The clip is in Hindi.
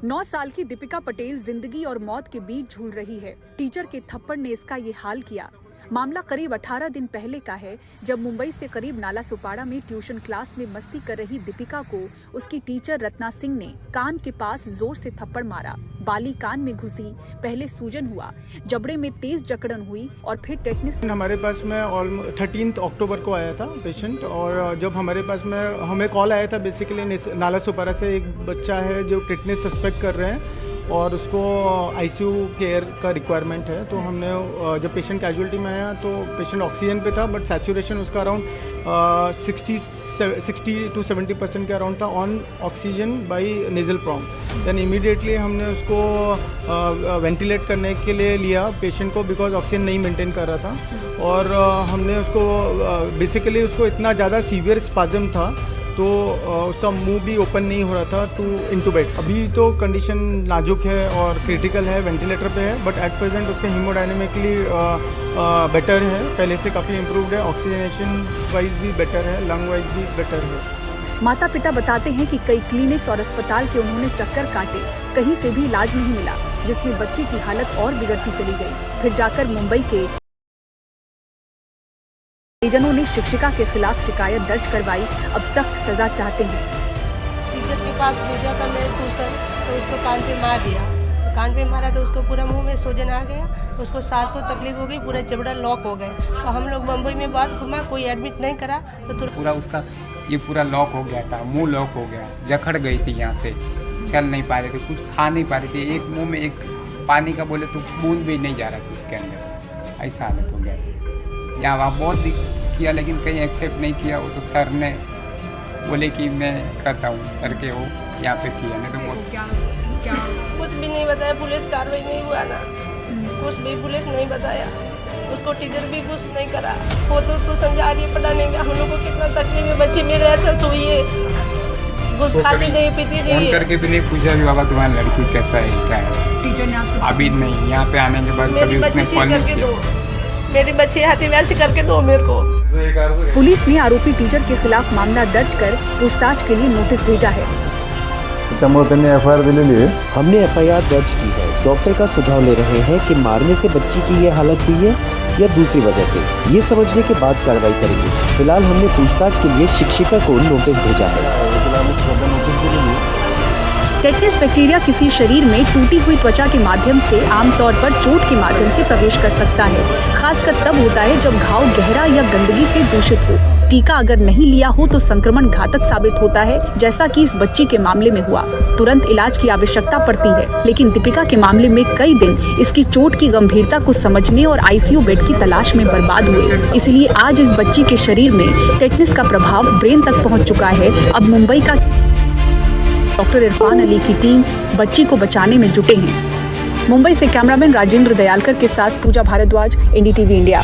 9 साल की दीपिका पटेल जिंदगी और मौत के बीच झूल रही है। टीचर के थप्पड़ ने इसका ये हाल किया। मामला करीब 18 दिन पहले का है, जब मुंबई से करीब नाला सुपाड़ा में ट्यूशन क्लास में मस्ती कर रही दीपिका को उसकी टीचर रत्ना सिंह ने कान के पास जोर से थप्पड़ मारा। बाली कान में घुसी, पहले सूजन हुआ, जबड़े में तेज जकड़न हुई और फिर टेटनिस। हमारे पास में 13 अक्टूबर को आया था पेशेंट, और जब हमारे पास में हमें कॉल आया था बेसिकली नाला सुपाड़ा से एक बच्चा है जो टेटनिस सस्पेक्ट कर रहे हैं और उसको आईसीयू केयर का रिक्वायरमेंट है। तो हमने जब पेशेंट कैजुअलिटी में आया तो पेशेंट ऑक्सीजन पे था, बट सैचुरेशन उसका अराउंड 60 to 70% के अराउंड था on oxygen by nasal prompt. Then immediately हमने उसको वेंटिलेट करने के लिए लिया पेशेंट को, बिकॉज ऑक्सीजन नहीं मेंटेन कर रहा था। और हमने उसको बेसिकली उसको इतना ज़्यादा सीवियर स्पाज्म था तो उसका मुंह भी ओपन नहीं हो रहा था टू इंटूबेट। अभी तो कंडीशन नाजुक है और क्रिटिकल है, वेंटिलेटर पे है, बट एट प्रेजेंट उसके हीमोडायनेमिकली बेटर है, पहले से काफ़ी इम्प्रूव्ड है, ऑक्सीजनेशन वाइज भी बेटर है, लंग वाइज भी बेटर है। माता पिता बताते हैं कि कई क्लिनिक्स और अस्पताल के उन्होंने चक्कर काटे, कहीं से भी इलाज नहीं मिला, जिसमें बच्ची की हालत और बिगड़ती चली गई। फिर जाकर मुंबई के परिजनों ने शिक्षिका के खिलाफ शिकायत दर्ज करवाई। अब सख्त सजा चाहते हैं। टीचर के पास भेजा था मेरे ट्यूशन, तो उसको कान पे मार दिया। तो कान पे मारा तो उसको पूरा मुंह में सूजन आ गया, उसको सांस को तकलीफ हो गई, पूरा जबड़ा लॉक हो गया। तो हम लोग मुंबई में बात घुमा, कोई एडमिट नहीं करा तो पूरा उसका ये पूरा लॉक हो गया था, मुंह लॉक हो गया, जकड़ गई थी, यहाँ से चल नहीं पा रहे थे, कुछ खा नहीं पा रहे थे, एक मुंह में एक पानी का बोले तो बूंद भी नहीं जा रहा था उसके अंदर, ऐसा हालत हो गया था। यहाँ वहाँ बहुत किया लेकिन कहीं एक्सेप्ट नहीं किया। वो तो सर ने बोले कि मैं करता हूँ करके वो यहाँ पे किया, नहीं तो कुछ भी नहीं बताया, पुलिस कार्रवाई नहीं हुआ ना, कुछ भी पुलिस नहीं बताया, उसको टीचर भी कुछ नहीं करा। वो तो ट्यूशन जा रही है पढ़ाने का, हम लोग को कितना तकलीफ है, बच्चे मेरे ऐसा सोइए, कुछ खाती नहीं पीती नहीं है। करके भी नहीं पूछा कि बाबा तुम्हारी लड़की कैसा है क्या है, अभी नहीं, यहाँ पे आने के बाद कभी उसने कॉल नहीं किया। मेरी बच्ची हाथी वैसे करके दो मेरे को। पुलिस ने आरोपी टीचर के खिलाफ मामला दर्ज कर पूछताछ के लिए नोटिस भेजा है। एफआईआर दिलेली है। हमने एफआईआर दर्ज की है। डॉक्टर का सुझाव ले रहे हैं कि मारने से बच्ची की ये हालत हुई है या दूसरी वजह से, ये समझने के बाद कार्रवाई करेंगे। फिलहाल हमने पूछताछ के लिए शिक्षिका को नोटिस भेजा है। टेटनिस बैक्टीरिया किसी शरीर में टूटी हुई त्वचा के माध्यम से आमतौर पर चोट के माध्यम से प्रवेश कर सकता है। खासकर तब होता है जब घाव गहरा या गंदगी से दूषित हो। टीका अगर नहीं लिया हो तो संक्रमण घातक साबित होता है, जैसा कि इस बच्ची के मामले में हुआ। तुरंत इलाज की आवश्यकता पड़ती है, लेकिन दीपिका के मामले में कई दिन इसकी चोट की गंभीरता को समझने और आईसीयू बेड की तलाश में बर्बाद हुए। इसलिए आज इस बच्ची के शरीर में टेटनिस का प्रभाव ब्रेन तक पहुँच चुका है। अब मुंबई का डॉक्टर इरफान अली की टीम बच्ची को बचाने में जुटे हैं। मुंबई से कैमरामैन राजेंद्र दयालकर के साथ पूजा भारद्वाज, एनडीटीवी इंडिया।